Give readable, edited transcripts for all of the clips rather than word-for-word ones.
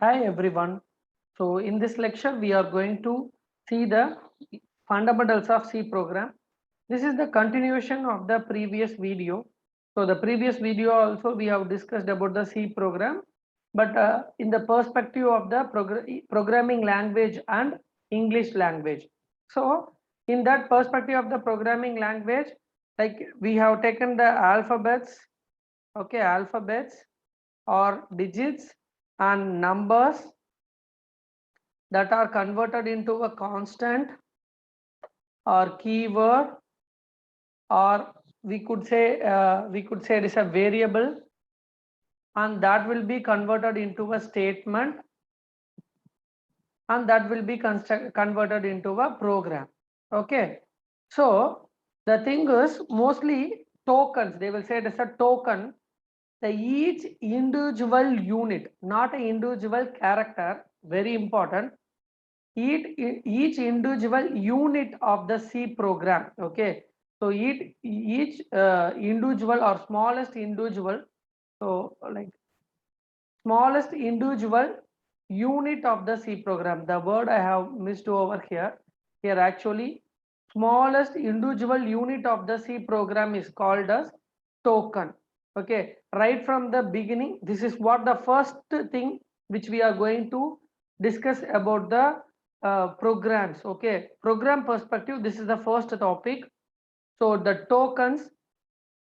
Hi everyone. So in this lecture we are going to see the fundamentals of C program. This is the continuation of the previous video. So the previous video also we have discussed about the C program, but in the perspective of the programming language and English language. So in that perspective of the programming language, like we have taken the alphabets, okay, alphabets or digits and numbers that are converted into a constant or keyword, or we could say it is a variable, and that will be converted into a statement, and that will be converted into a program. Okay, so the thing is mostly tokens, they will say it is a token. The each individual unit, not an individual character, very important, each individual unit of the C program. Okay, so each individual or smallest individual, so like smallest individual unit of the C program. The word I have missed over here. Here actually, smallest individual unit of the C program is called as token. Okay, right from the beginning, this is what the first thing which we are going to discuss about the programs. Okay, program perspective, this is the first topic. So the tokens.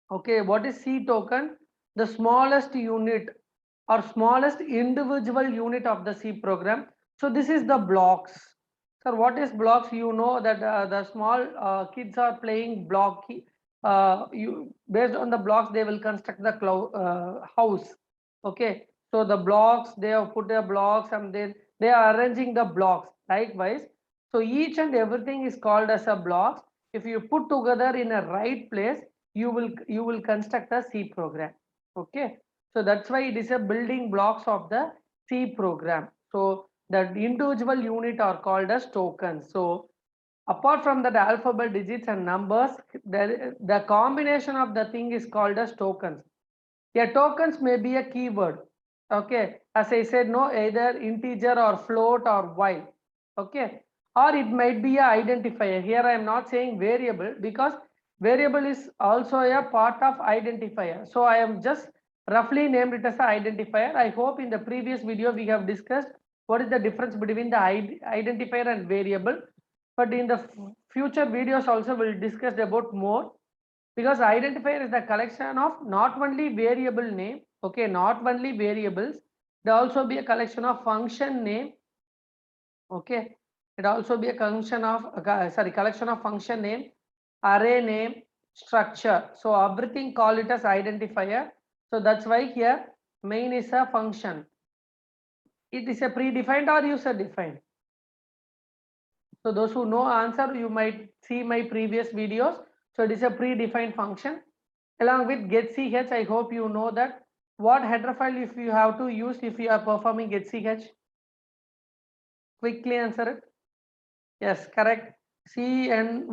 Okay, what is C token? The smallest unit or smallest individual unit of the C program. So this is the blocks. Sir, what is blocks? You know that the small kids are playing block. You based on the blocks they will construct the house. Okay, so the blocks, they have put their blocks and then they are arranging the blocks. Likewise, so each and everything is called as a blocks. If you put together in a right place, you will construct a C program. Okay, so that's why it is a building blocks of the C program. So the individual unit are called as tokens. So apart from that alphabet, digits and numbers, the combination of the thing is called as tokens. Yeah, tokens may be a keyword. Okay, as I said, no, either integer or float or while. Okay, or it might be a identifier. Here I am not saying variable because variable is also a part of identifier. So I am just roughly named it as an identifier. I hope in the previous video we have discussed what is the difference between the identifier and variable. But in the future videos also we'll discuss about more, because identifier is the collection of not only variable name, okay, not only variables, there also be a collection of function name. Okay, it also be a function of collection of function name, array name, structure. So everything call it as identifier. So that's why here main is a function. It is a predefined or user defined. So those who know answer, you might see my previous videos. So it is a predefined function. Along with getch, I hope you know that what header file if you have to use if you are performing getch. Quickly answer it. Yes, correct. CONIO.h,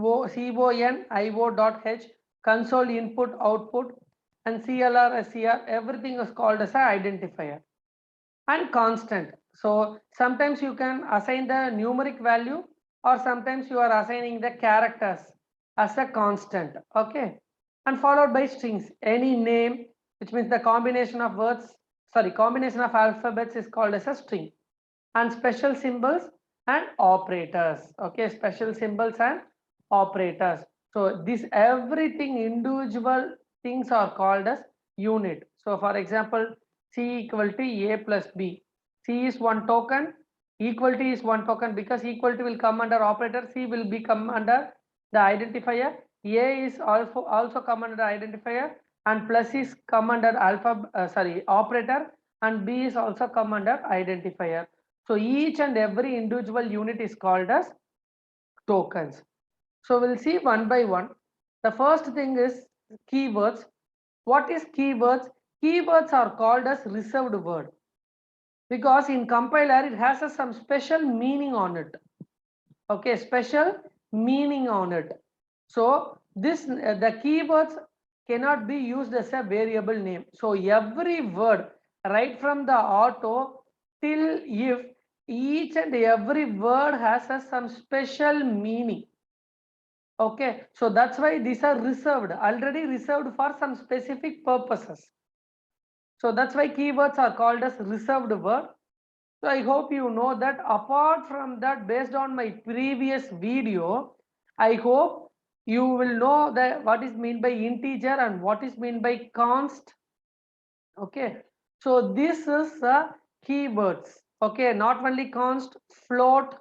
console input output, and CLR SCR, everything is called as an identifier. And constant. So sometimes you can assign the numeric value, or sometimes you are assigning the characters as a constant. Okay, and followed by strings. Any name, which means the combination of words, combination of alphabets is called as a string. And special symbols and operators. Okay, special symbols and operators. So this everything individual things are called as unit. So for example, C equal to A plus B. C is one token, equality is one token, because equality will come under operator, C will become under the identifier, A is also come under the identifier, and plus is come under operator, and B is also come under identifier. So each and every individual unit is called as tokens. So we'll see one by one. The first thing is keywords. What is keywords? Keywords are called as reserved word, because in compiler it has some special meaning on it. Okay, special meaning on it. So this the keywords cannot be used as a variable name. So every word right from the auto till if each and every word has some special meaning. Okay, so that's why these are reserved, already reserved for some specific purposes. So that's why keywords are called as reserved word. So I hope you know that. Apart from that, based on my previous video, I hope you will know that what is meant by integer and what is meant by const. Okay, so this is keywords. Okay, not only const, float.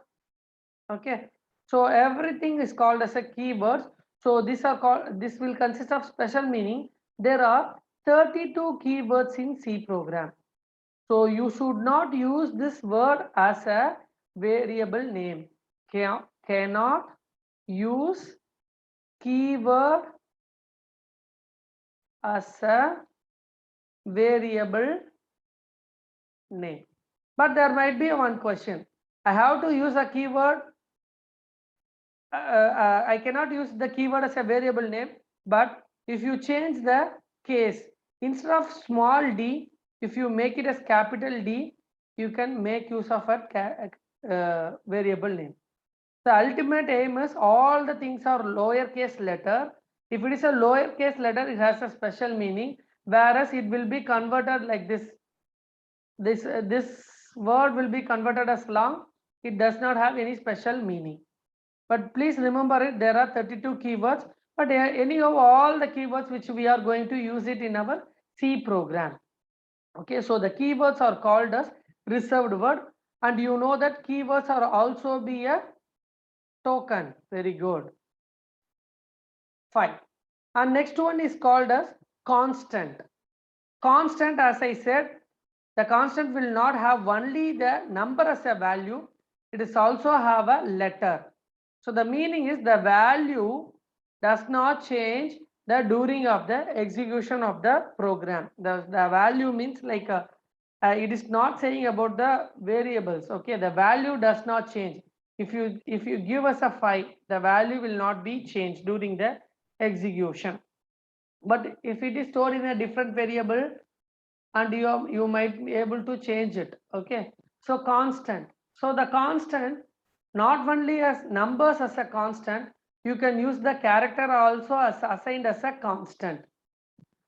Okay, so everything is called as a keywords. So these are called, this will consist of special meaning. There are 32 keywords in C program. So you should not use this word as a variable name. Cannot use keyword as a variable name. But there might be one question. I have to use a keyword. I cannot use the keyword as a variable name. But if you change the case, instead of small d, if you make it as capital D, you can make use of a variable name. The ultimate aim is all the things are lowercase letter. If it is a lowercase letter, it has a special meaning, whereas it will be converted like this. This word will be converted as long. It does not have any special meaning. But please remember it, there are 32 keywords. But anyhow, all the keywords which we are going to use it in our C program. Okay, so the keywords are called as reserved word, and you know that keywords are also be a token. Very good. Fine. And next one is called as constant. Constant, as I said, the constant will not have only the number as a value, it is also have a letter. So the meaning is the value does not change the during of the execution of the program. The value means like it is not saying about the variables. Okay, the value does not change. If you give us a 5, the value will not be changed during the execution. But if it is stored in a different variable, and you might be able to change it. Okay, so constant. So the constant, not only as numbers as a constant, you can use the character also as assigned as a constant.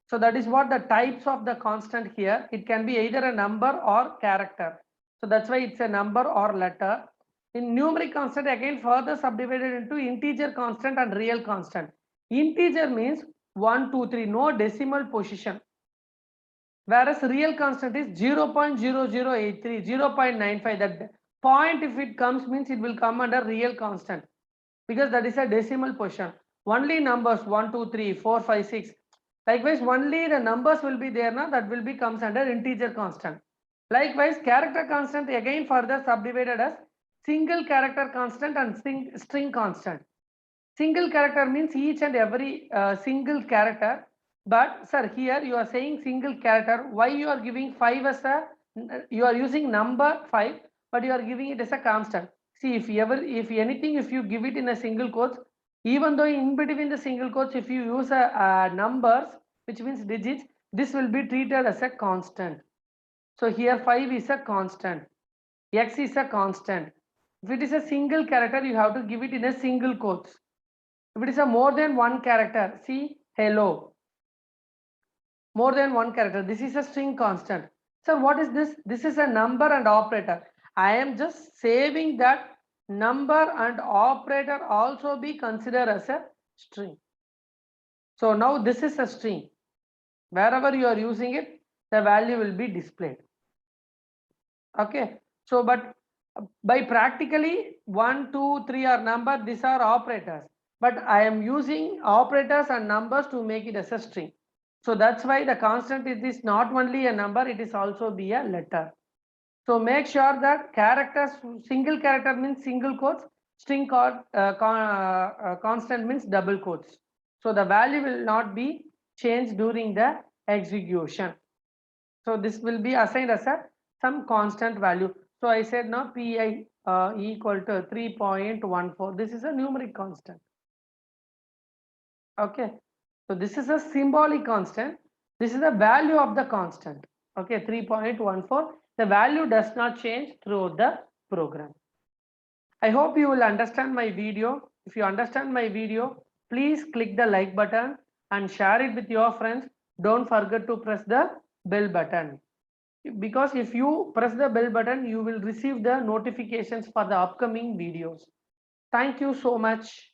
So that is what the types of the constant here. It can be either a number or character. So that's why it's a number or letter. In numeric constant, again further subdivided into integer constant and real constant. Integer means 1, 2, 3, no decimal position. Whereas real constant is 0.0083, 0.95. That point, if it comes, means it will come under real constant, because that is a decimal position. Only numbers 1, 2, 3, 4, 5, 6. Likewise, only the numbers will be there now, that will be comes under integer constant. Likewise, character constant again further subdivided as single character constant and string constant. Single character means each and every single character. But sir, here you are saying single character. Why you are giving 5 as a, you are using number 5, but you are giving it as a constant. See, if anything, if you give it in a single quotes, even though in between the single quotes, if you use a numbers, which means digits, this will be treated as a constant. So here 5 is a constant. X is a constant. If it is a single character, you have to give it in a single quotes. If it is a more than one character, see hello, more than one character, this is a string constant. So what is this? This is a number and operator. I am just saving that number and operator also be considered as a string. So now this is a string. Wherever you are using it, the value will be displayed. Okay, so but by practically 1, 2, 3 are number, these are operators, but I am using operators and numbers to make it as a string. So that's why the constant is not only a number, it is also be a letter. So make sure that characters, single character means single quotes, string constant means double quotes. So the value will not be changed during the execution. So this will be assigned as a some constant value. So I said now pi equal to 3.14. This is a numeric constant. Okay, so this is a symbolic constant. This is the value of the constant. Okay, 3.14. The value does not change throughout the program. I hope you will understand my video. If you understand my video, please click the like button and share it with your friends. Don't forget to press the bell button, because if you press the bell button, you will receive the notifications for the upcoming videos. Thank you so much.